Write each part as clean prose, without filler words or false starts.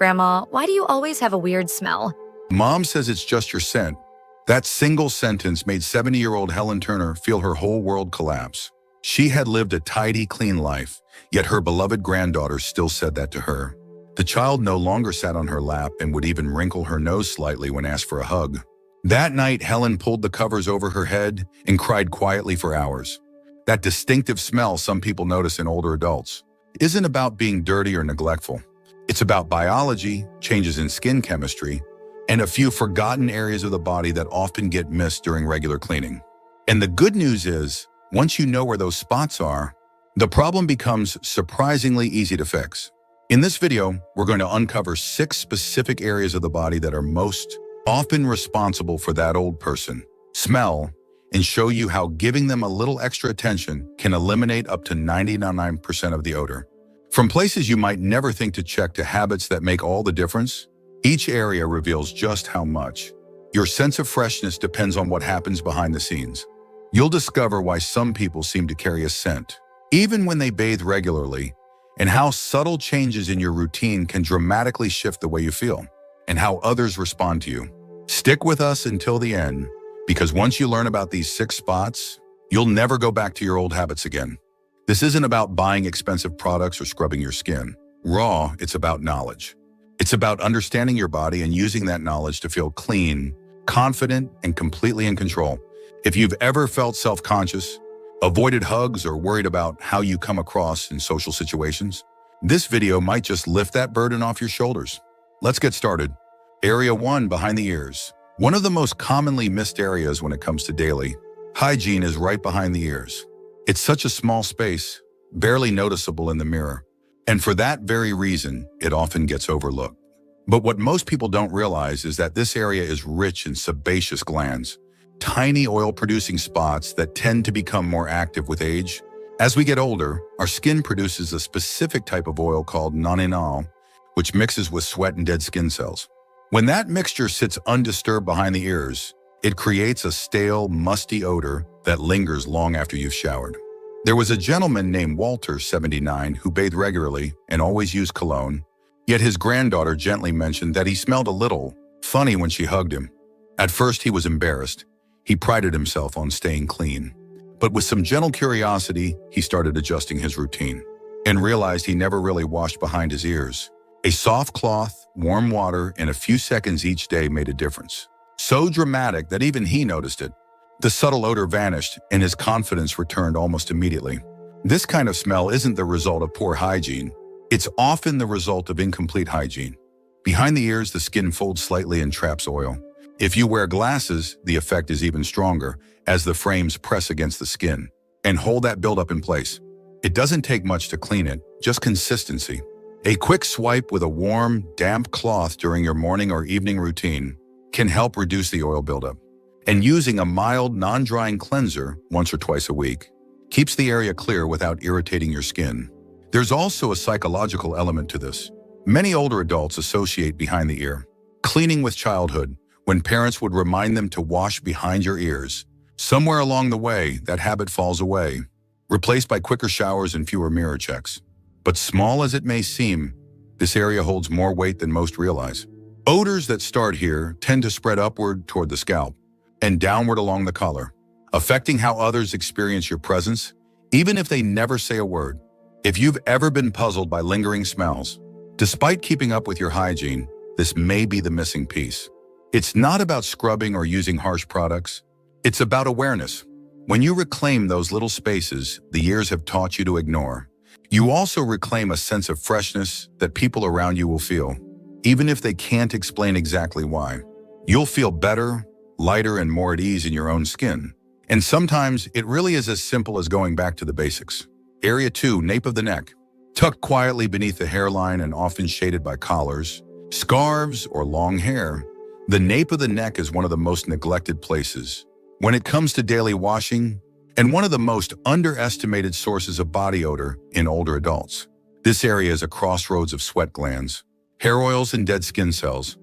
Grandma, why do you always have a weird smell? Mom says it's just your scent. That single sentence made 70-year-old Helen Turner feel her whole world collapse. She had lived a tidy, clean life, yet her beloved granddaughter still said that to her. The child no longer sat on her lap and would even wrinkle her nose slightly when asked for a hug. That night, Helen pulled the covers over her head and cried quietly for hours. That distinctive smell some people notice in older adults isn't about being dirty or neglectful. It's about biology, changes in skin chemistry, and a few forgotten areas of the body that often get missed during regular cleaning. And the good news is, once you know where those spots are, the problem becomes surprisingly easy to fix. In this video, we're going to uncover 6 specific areas of the body that are most often responsible for that old person smell, and show you how giving them a little extra attention can eliminate up to 99% of the odor. From places you might never think to check to habits that make all the difference, each area reveals just how much. Your sense of freshness depends on what happens behind the scenes. You'll discover why some people seem to carry a scent, even when they bathe regularly, and how subtle changes in your routine can dramatically shift the way you feel, and how others respond to you. Stick with us until the end, because once you learn about these 6 spots, you'll never go back to your old habits again. This isn't about buying expensive products or scrubbing your skin. It's about knowledge. It's about understanding your body and using that knowledge to feel clean, confident, and completely in control. If you've ever felt self-conscious, avoided hugs, or worried about how you come across in social situations, this video might just lift that burden off your shoulders. Let's get started. Area 1, behind the ears. One of the most commonly missed areas when it comes to daily hygiene is right behind the ears. It's such a small space, barely noticeable in the mirror. And for that very reason, it often gets overlooked. But what most people don't realize is that this area is rich in sebaceous glands, tiny oil-producing spots that tend to become more active with age. As we get older, our skin produces a specific type of oil called non-enol, which mixes with sweat and dead skin cells. When that mixture sits undisturbed behind the ears, it creates a stale, musty odor that lingers long after you've showered. There was a gentleman named Walter, 79, who bathed regularly and always used cologne, yet his granddaughter gently mentioned that he smelled a little funny when she hugged him. At first, he was embarrassed. He prided himself on staying clean. But with some gentle curiosity, he started adjusting his routine and realized he never really washed behind his ears. A soft cloth, warm water, and a few seconds each day made a difference. So dramatic that even he noticed it. The subtle odor vanished, and his confidence returned almost immediately. This kind of smell isn't the result of poor hygiene. It's often the result of incomplete hygiene. Behind the ears, the skin folds slightly and traps oil. If you wear glasses, the effect is even stronger, as the frames press against the skin and hold that buildup in place. It doesn't take much to clean it, just consistency. A quick swipe with a warm, damp cloth during your morning or evening routine can help reduce the oil buildup. And using a mild, non-drying cleanser once or twice a week keeps the area clear without irritating your skin. There's also a psychological element to this. Many older adults associate behind the ear cleaning with childhood, when parents would remind them to wash behind your ears. Somewhere along the way, that habit falls away, replaced by quicker showers and fewer mirror checks. But small as it may seem, this area holds more weight than most realize. Odors that start here tend to spread upward toward the scalp and downward along the collar, affecting how others experience your presence, even if they never say a word. If you've ever been puzzled by lingering smells, despite keeping up with your hygiene, this may be the missing piece. It's not about scrubbing or using harsh products. It's about awareness. When you reclaim those little spaces the years have taught you to ignore, you also reclaim a sense of freshness that people around you will feel, even if they can't explain exactly why. You'll feel better, lighter, and more at ease in your own skin. And sometimes it really is as simple as going back to the basics. Area 2, nape of the neck. Tucked quietly beneath the hairline and often shaded by collars, scarves, or long hair, the nape of the neck is one of the most neglected places when it comes to daily washing, and one of the most underestimated sources of body odor in older adults. This area is a crossroads of sweat glands, hair oils, and dead skin cells,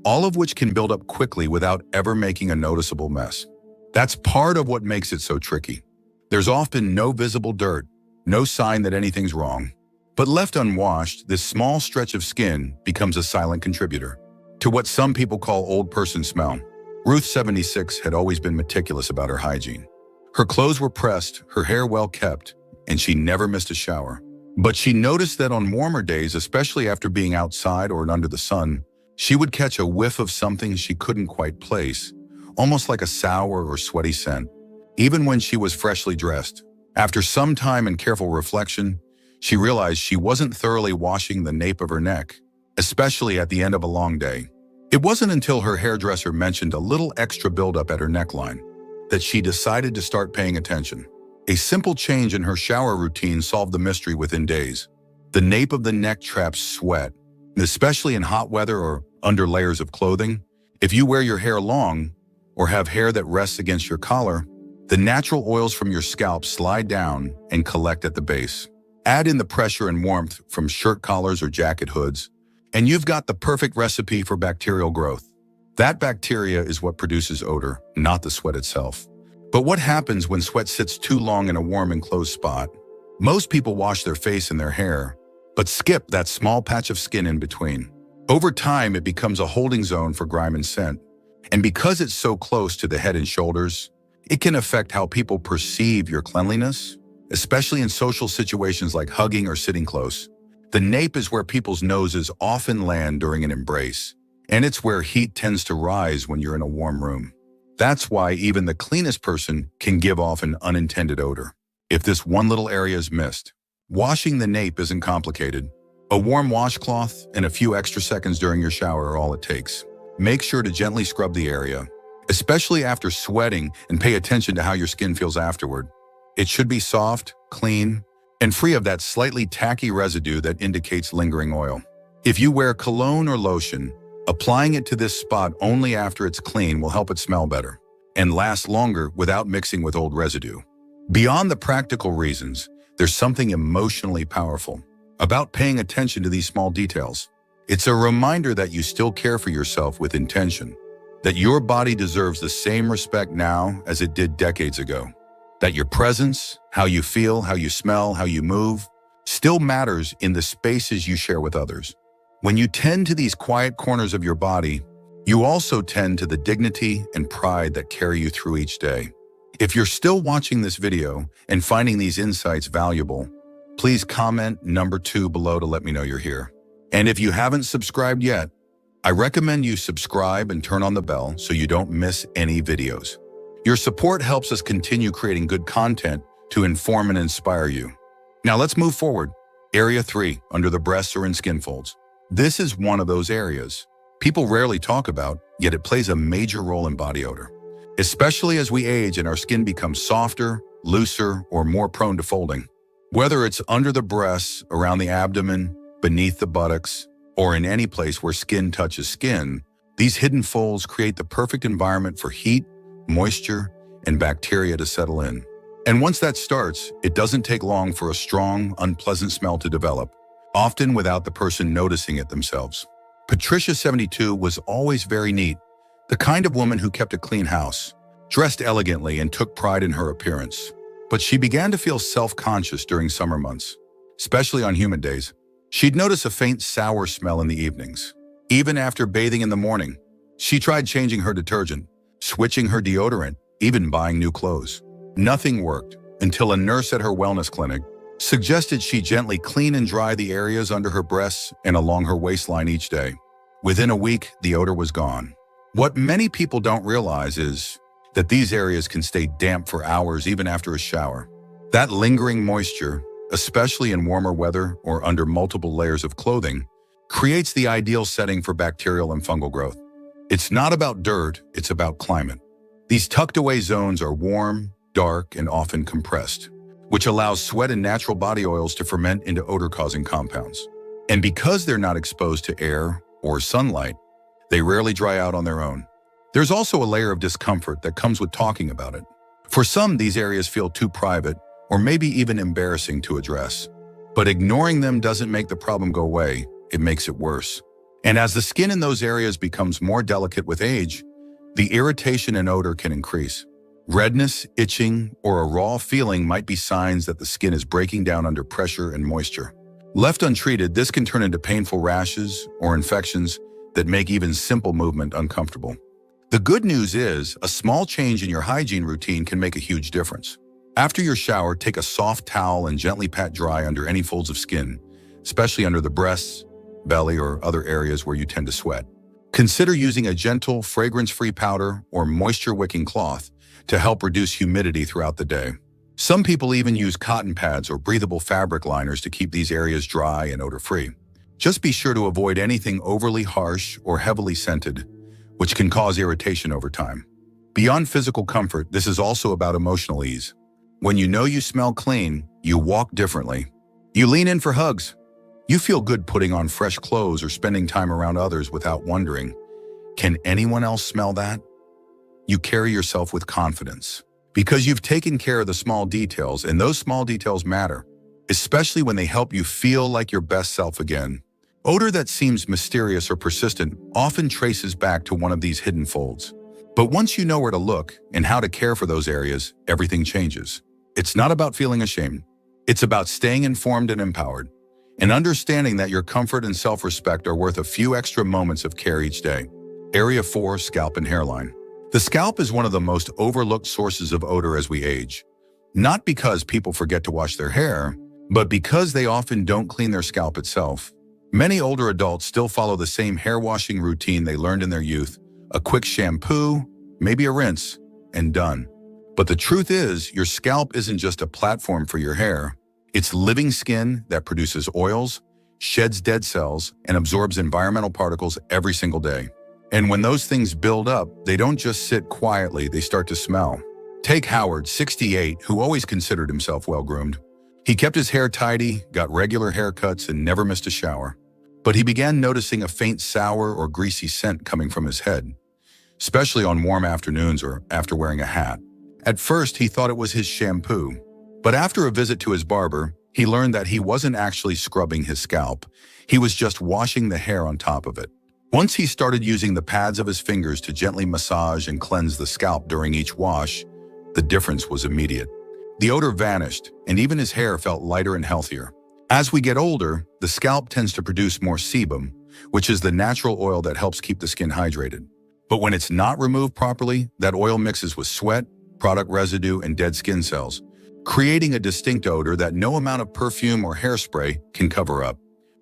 all of which can build up quickly without ever making a noticeable mess. That's part of what makes it so tricky. There's often no visible dirt, no sign that anything's wrong. But left unwashed, this small stretch of skin becomes a silent contributor to what some people call old person smell. Ruth, 76, had always been meticulous about her hygiene. Her clothes were pressed, her hair well kept, and she never missed a shower. But she noticed that on warmer days, especially after being outside or under the sun, she would catch a whiff of something she couldn't quite place, almost like a sour or sweaty scent, even when she was freshly dressed. After some time and careful reflection, she realized she wasn't thoroughly washing the nape of her neck, especially at the end of a long day. It wasn't until her hairdresser mentioned a little extra buildup at her neckline that she decided to start paying attention. A simple change in her shower routine solved the mystery within days. The nape of the neck traps sweat, especially in hot weather or under layers of clothing. If you wear your hair long or have hair that rests against your collar, the natural oils from your scalp slide down and collect at the base. Add in the pressure and warmth from shirt collars or jacket hoods, and you've got the perfect recipe for bacterial growth. That bacteria is what produces odor, not the sweat itself. But what happens when sweat sits too long in a warm enclosed spot? Most people wash their face and their hair, but skip that small patch of skin in between. Over time, it becomes a holding zone for grime and scent. And because it's so close to the head and shoulders, it can affect how people perceive your cleanliness, especially in social situations like hugging or sitting close. The nape is where people's noses often land during an embrace, and it's where heat tends to rise when you're in a warm room. That's why even the cleanest person can give off an unintended odor if this one little area is missed. Washing the nape isn't complicated. A warm washcloth and a few extra seconds during your shower are all it takes. Make sure to gently scrub the area, especially after sweating, and pay attention to how your skin feels afterward. It should be soft, clean, and free of that slightly tacky residue that indicates lingering oil. If you wear cologne or lotion, applying it to this spot only after it's clean will help it smell better and last longer without mixing with old residue. Beyond the practical reasons, there's something emotionally powerful about paying attention to these small details. It's a reminder that you still care for yourself with intention, that your body deserves the same respect now as it did decades ago, that your presence, how you feel, how you smell, how you move, still matters in the spaces you share with others. When you tend to these quiet corners of your body, you also tend to the dignity and pride that carry you through each day. If you're still watching this video and finding these insights valuable, please comment number 2 below to let me know you're here. And if you haven't subscribed yet, I recommend you subscribe and turn on the bell so you don't miss any videos. Your support helps us continue creating good content to inform and inspire you. Now let's move forward. Area 3, under the breasts or in skin folds. This is one of those areas people rarely talk about, yet it plays a major role in body odor. Especially as we age and our skin becomes softer, looser, or more prone to folding. Whether it's under the breasts, around the abdomen, beneath the buttocks, or in any place where skin touches skin, these hidden folds create the perfect environment for heat, moisture, and bacteria to settle in. And once that starts, it doesn't take long for a strong, unpleasant smell to develop, often without the person noticing it themselves. Patricia, 72, was always very neat, the kind of woman who kept a clean house, dressed elegantly, and took pride in her appearance. But she began to feel self-conscious during summer months, especially on humid days. She'd notice a faint sour smell in the evenings. Even after bathing in the morning, she tried changing her detergent, switching her deodorant, even buying new clothes. Nothing worked until a nurse at her wellness clinic suggested she gently clean and dry the areas under her breasts and along her waistline each day. Within a week, the odor was gone. What many people don't realize is that these areas can stay damp for hours even after a shower. That lingering moisture, especially in warmer weather or under multiple layers of clothing, creates the ideal setting for bacterial and fungal growth. It's not about dirt, it's about climate. These tucked away zones are warm, dark, and often compressed, which allows sweat and natural body oils to ferment into odor-causing compounds. And because they're not exposed to air or sunlight, they rarely dry out on their own. There's also a layer of discomfort that comes with talking about it. For some, these areas feel too private or maybe even embarrassing to address. But ignoring them doesn't make the problem go away, it makes it worse. And as the skin in those areas becomes more delicate with age, the irritation and odor can increase. Redness, itching, or a raw feeling might be signs that the skin is breaking down under pressure and moisture. Left untreated, this can turn into painful rashes or infections that make even simple movement uncomfortable. The good news is, a small change in your hygiene routine can make a huge difference. After your shower, take a soft towel and gently pat dry under any folds of skin, especially under the breasts, belly, or other areas where you tend to sweat. Consider using a gentle, fragrance-free powder or moisture-wicking cloth to help reduce humidity throughout the day. Some people even use cotton pads or breathable fabric liners to keep these areas dry and odor-free. Just be sure to avoid anything overly harsh or heavily scented, which can cause irritation over time. Beyond physical comfort, this is also about emotional ease. When you know you smell clean, you walk differently. You lean in for hugs. You feel good putting on fresh clothes or spending time around others without wondering, can anyone else smell that? You carry yourself with confidence because you've taken care of the small details, and those small details matter, especially when they help you feel like your best self again. Odor that seems mysterious or persistent often traces back to one of these hidden folds. But once you know where to look and how to care for those areas, everything changes. It's not about feeling ashamed. It's about staying informed and empowered, and understanding that your comfort and self-respect are worth a few extra moments of care each day. Area 4, scalp and hairline. The scalp is one of the most overlooked sources of odor as we age. Not because people forget to wash their hair, but because they often don't clean their scalp itself. Many older adults still follow the same hair washing routine they learned in their youth: a quick shampoo, maybe a rinse, and done. But the truth is, your scalp isn't just a platform for your hair. It's living skin that produces oils, sheds dead cells, and absorbs environmental particles every single day. And when those things build up, they don't just sit quietly, they start to smell. Take Howard, 68, who always considered himself well-groomed. He kept his hair tidy, got regular haircuts, and never missed a shower. But he began noticing a faint sour or greasy scent coming from his head, especially on warm afternoons or after wearing a hat. At first, he thought it was his shampoo. But after a visit to his barber, he learned that he wasn't actually scrubbing his scalp. He was just washing the hair on top of it. Once he started using the pads of his fingers to gently massage and cleanse the scalp during each wash, the difference was immediate. The odor vanished, and even his hair felt lighter and healthier. As we get older, the scalp tends to produce more sebum, which is the natural oil that helps keep the skin hydrated. But when it's not removed properly, that oil mixes with sweat, product residue, and dead skin cells, creating a distinct odor that no amount of perfume or hairspray can cover up.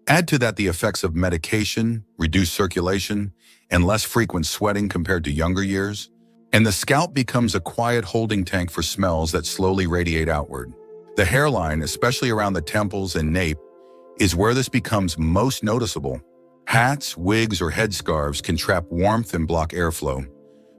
Add to that the effects of medication, reduced circulation, and less frequent sweating compared to younger years, and the scalp becomes a quiet holding tank for smells that slowly radiate outward. The hairline, especially around the temples and nape, is where this becomes most noticeable. Hats, wigs, or headscarves can trap warmth and block airflow,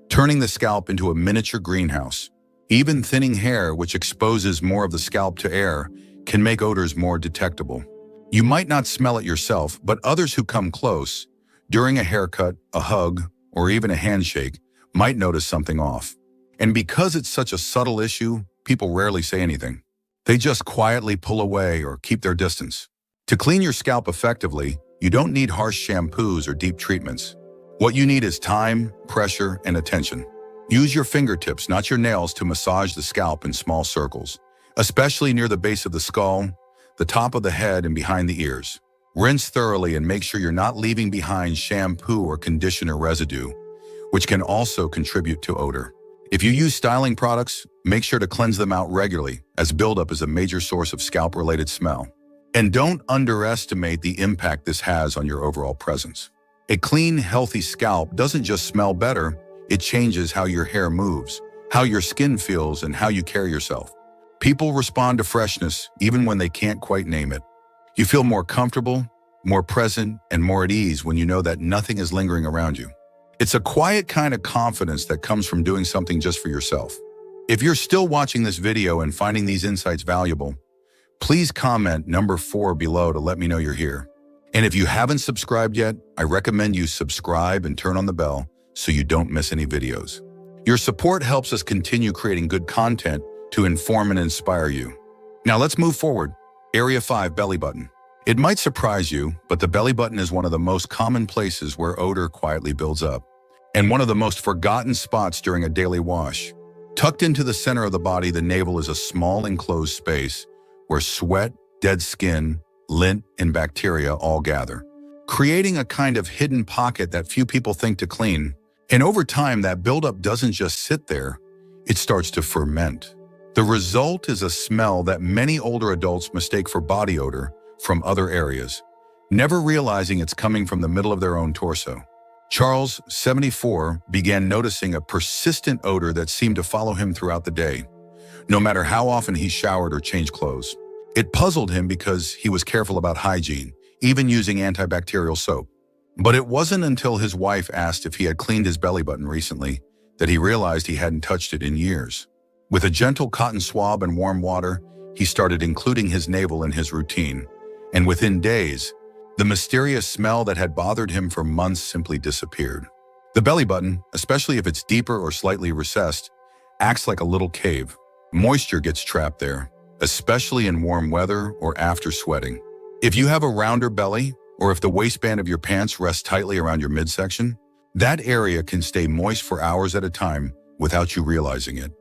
turning the scalp into a miniature greenhouse. Even thinning hair, which exposes more of the scalp to air, can make odors more detectable. You might not smell it yourself, but others who come close, during a haircut, a hug, or even a handshake, might notice something off. And because it's such a subtle issue, people rarely say anything. They just quietly pull away or keep their distance. To clean your scalp effectively, you don't need harsh shampoos or deep treatments. What you need is time, pressure, and attention. Use your fingertips, not your nails, to massage the scalp in small circles, especially near the base of the skull, the top of the head, and behind the ears. Rinse thoroughly and make sure you're not leaving behind shampoo or conditioner residue, which can also contribute to odor. If you use styling products, make sure to cleanse them out regularly, as buildup is a major source of scalp-related smell. And don't underestimate the impact this has on your overall presence. A clean, healthy scalp doesn't just smell better, it changes how your hair moves, how your skin feels, and how you carry yourself. People respond to freshness even when they can't quite name it. You feel more comfortable, more present, and more at ease when you know that nothing is lingering around you. It's a quiet kind of confidence that comes from doing something just for yourself. If you're still watching this video and finding these insights valuable, please comment number 4 below to let me know you're here. And if you haven't subscribed yet, I recommend you subscribe and turn on the bell so you don't miss any videos. Your support helps us continue creating good content to inform and inspire you. Now let's move forward. Area 5, belly button. It might surprise you, but the belly button is one of the most common places where odor quietly builds up, and one of the most forgotten spots during a daily wash. Tucked into the center of the body, the navel is a small enclosed space where sweat, dead skin, lint, and bacteria all gather, creating a kind of hidden pocket that few people think to clean. And over time, that buildup doesn't just sit there, it starts to ferment. The result is a smell that many older adults mistake for body odor from other areas, never realizing it's coming from the middle of their own torso. Charles, 74, began noticing a persistent odor that seemed to follow him throughout the day, no matter how often he showered or changed clothes. It puzzled him because he was careful about hygiene, even using antibacterial soap. But it wasn't until his wife asked if he had cleaned his belly button recently that he realized he hadn't touched it in years. With a gentle cotton swab and warm water, he started including his navel in his routine, and within days, the mysterious smell that had bothered him for months simply disappeared. The belly button, especially if it's deeper or slightly recessed, acts like a little cave. Moisture gets trapped there, especially in warm weather or after sweating. If you have a rounder belly, or if the waistband of your pants rests tightly around your midsection, that area can stay moist for hours at a time without you realizing it.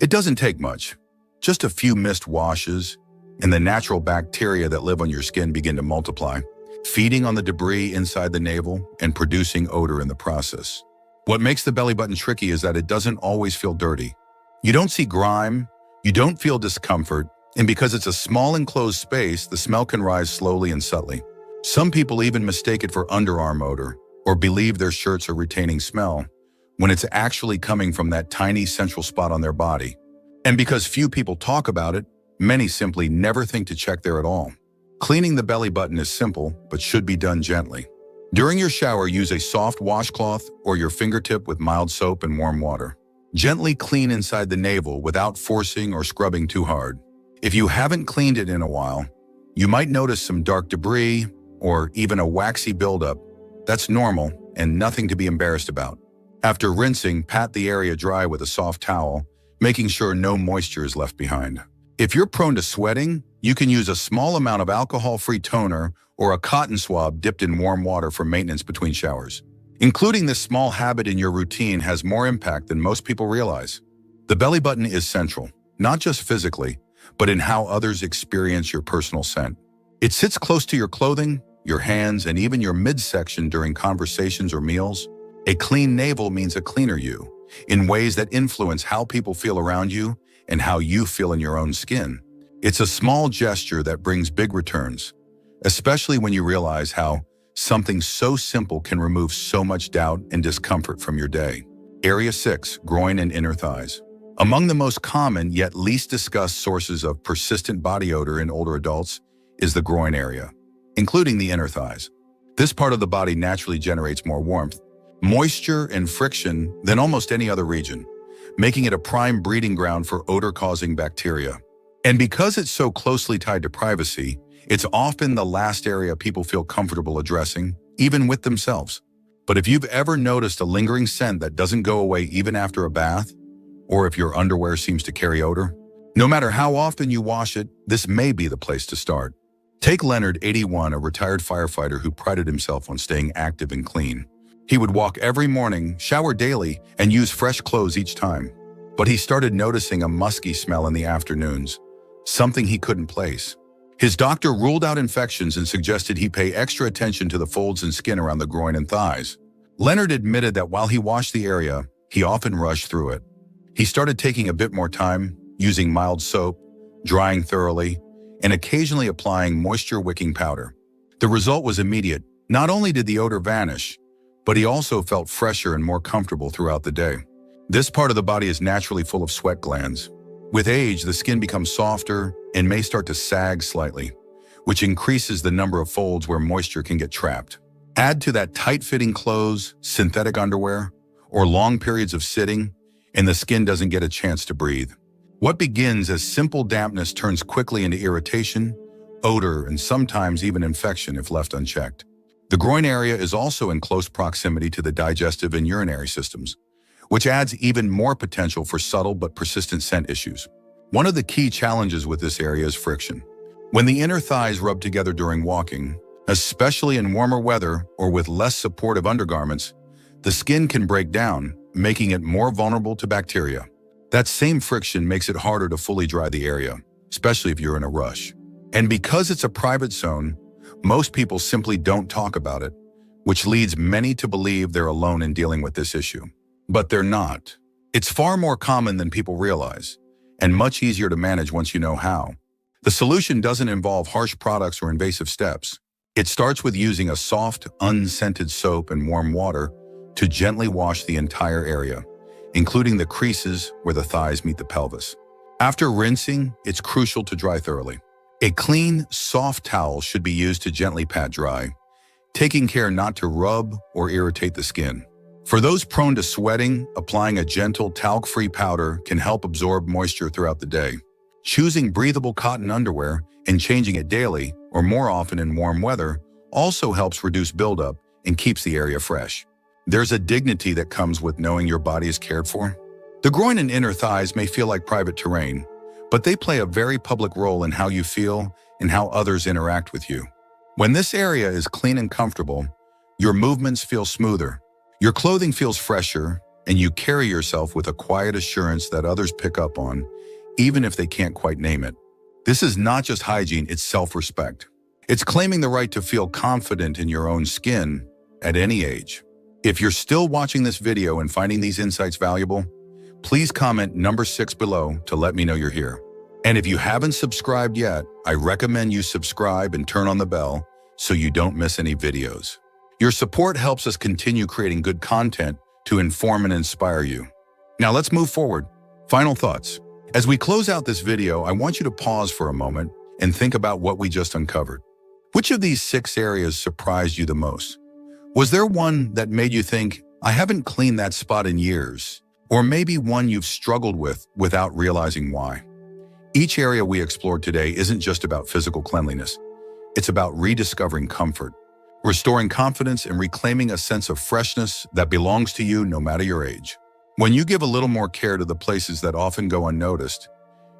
It doesn't take much. Just a few missed washes, and the natural bacteria that live on your skin begin to multiply, feeding on the debris inside the navel and producing odor in the process. What makes the belly button tricky is that it doesn't always feel dirty. You don't see grime, you don't feel discomfort, and because it's a small enclosed space, the smell can rise slowly and subtly. Some people even mistake it for underarm odor or believe their shirts are retaining smell when it's actually coming from that tiny central spot on their body. And because few people talk about it, many simply never think to check there at all. Cleaning the belly button is simple, but should be done gently. During your shower, use a soft washcloth or your fingertip with mild soap and warm water. Gently clean inside the navel without forcing or scrubbing too hard. If you haven't cleaned it in a while, you might notice some dark debris or even a waxy buildup. That's normal and nothing to be embarrassed about. After rinsing, pat the area dry with a soft towel, making sure no moisture is left behind. If you're prone to sweating, you can use a small amount of alcohol-free toner or a cotton swab dipped in warm water for maintenance between showers. Including this small habit in your routine has more impact than most people realize. The belly button is central, not just physically, but in how others experience your personal scent. It sits close to your clothing, your hands, and even your midsection during conversations or meals. A clean navel means a cleaner you, in ways that influence how people feel around you and how you feel in your own skin. It's a small gesture that brings big returns, especially when you realize how something so simple can remove so much doubt and discomfort from your day. Area 6, groin and inner thighs. Among the most common yet least discussed sources of persistent body odor in older adults is the groin area, including the inner thighs. This part of the body naturally generates more warmth, moisture, and friction than almost any other region, making it a prime breeding ground for odor-causing bacteria. And because it's so closely tied to privacy, it's often the last area people feel comfortable addressing, even with themselves. But if you've ever noticed a lingering scent that doesn't go away even after a bath, or if your underwear seems to carry odor, no matter how often you wash it, this may be the place to start. Take Leonard, 81, a retired firefighter who prided himself on staying active and clean. He would walk every morning, shower daily, and use fresh clothes each time. But he started noticing a musky smell in the afternoons, something he couldn't place. His doctor ruled out infections and suggested he pay extra attention to the folds and skin around the groin and thighs. Leonard admitted that while he washed the area, he often rushed through it. He started taking a bit more time, using mild soap, drying thoroughly, and occasionally applying moisture-wicking powder. The result was immediate. Not only did the odor vanish, but he also felt fresher and more comfortable throughout the day. This part of the body is naturally full of sweat glands. With age, the skin becomes softer and may start to sag slightly, which increases the number of folds where moisture can get trapped. Add to that tight-fitting clothes, synthetic underwear, or long periods of sitting, and the skin doesn't get a chance to breathe. What begins as simple dampness turns quickly into irritation, odor, and sometimes even infection if left unchecked. The groin area is also in close proximity to the digestive and urinary systems, which adds even more potential for subtle but persistent scent issues. One of the key challenges with this area is friction. When the inner thighs rub together during walking, especially in warmer weather or with less supportive undergarments, the skin can break down, making it more vulnerable to bacteria. That same friction makes it harder to fully dry the area, especially if you're in a rush. And because it's a private zone, Most people simply don't talk about it, which leads many to believe they're alone in dealing with this issue. But they're not. It's far more common than people realize, and much easier to manage once you know how. The solution doesn't involve harsh products or invasive steps. It starts with using a soft, unscented soap and warm water to gently wash the entire area, including the creases where the thighs meet the pelvis. After rinsing, it's crucial to dry thoroughly. A clean, soft towel should be used to gently pat dry, taking care not to rub or irritate the skin. For those prone to sweating, applying a gentle talc-free powder can help absorb moisture throughout the day. Choosing breathable cotton underwear and changing it daily, or more often in warm weather, also helps reduce buildup and keeps the area fresh. There's a dignity that comes with knowing your body is cared for. The groin and inner thighs may feel like private terrain, but they play a very public role in how you feel and how others interact with you. When this area is clean and comfortable, your movements feel smoother, your clothing feels fresher, and you carry yourself with a quiet assurance that others pick up on, even if they can't quite name it. This is not just hygiene, it's self-respect. It's claiming the right to feel confident in your own skin at any age. If you're still watching this video and finding these insights valuable, please comment number 6 below to let me know you're here. And if you haven't subscribed yet, I recommend you subscribe and turn on the bell so you don't miss any videos. Your support helps us continue creating good content to inform and inspire you. Now let's move forward. Final thoughts. As we close out this video, I want you to pause for a moment and think about what we just uncovered. Which of these 6 areas surprised you the most? Was there one that made you think, I haven't cleaned that spot in years? Or maybe one you've struggled with without realizing why? Each area we explored today isn't just about physical cleanliness. It's about rediscovering comfort, restoring confidence, and reclaiming a sense of freshness that belongs to you no matter your age. When you give a little more care to the places that often go unnoticed,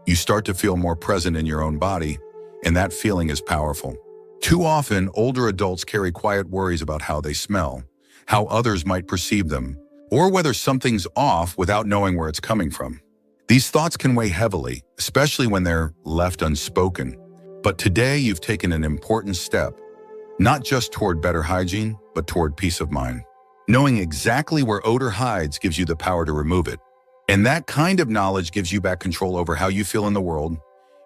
you start to feel more present in your own body, and that feeling is powerful. Too often, older adults carry quiet worries about how they smell, how others might perceive them, or whether something's off without knowing where it's coming from. These thoughts can weigh heavily, especially when they're left unspoken. But today you've taken an important step, not just toward better hygiene, but toward peace of mind. Knowing exactly where odor hides gives you the power to remove it. And that kind of knowledge gives you back control over how you feel in the world,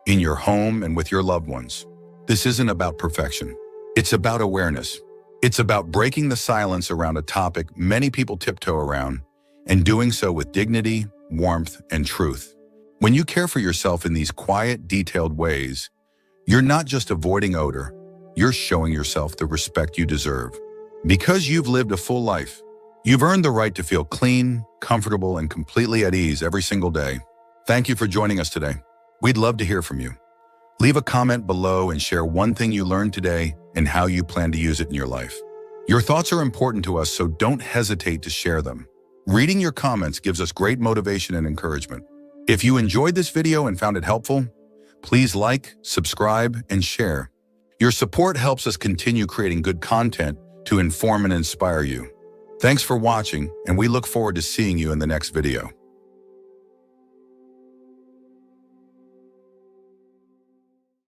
in your home, and with your loved ones. This isn't about perfection. It's about awareness. It's about breaking the silence around a topic many people tiptoe around, and doing so with dignity, warmth, and truth. When you care for yourself in these quiet, detailed ways, you're not just avoiding odor, you're showing yourself the respect you deserve. Because you've lived a full life, you've earned the right to feel clean, comfortable, and completely at ease every single day. Thank you for joining us today. We'd love to hear from you. Leave a comment below and share one thing you learned today and how you plan to use it in your life. Your thoughts are important to us, so don't hesitate to share them. Reading your comments gives us great motivation and encouragement. If you enjoyed this video and found it helpful, please like, subscribe, and share. Your support helps us continue creating good content to inform and inspire you. Thanks for watching, and we look forward to seeing you in the next video.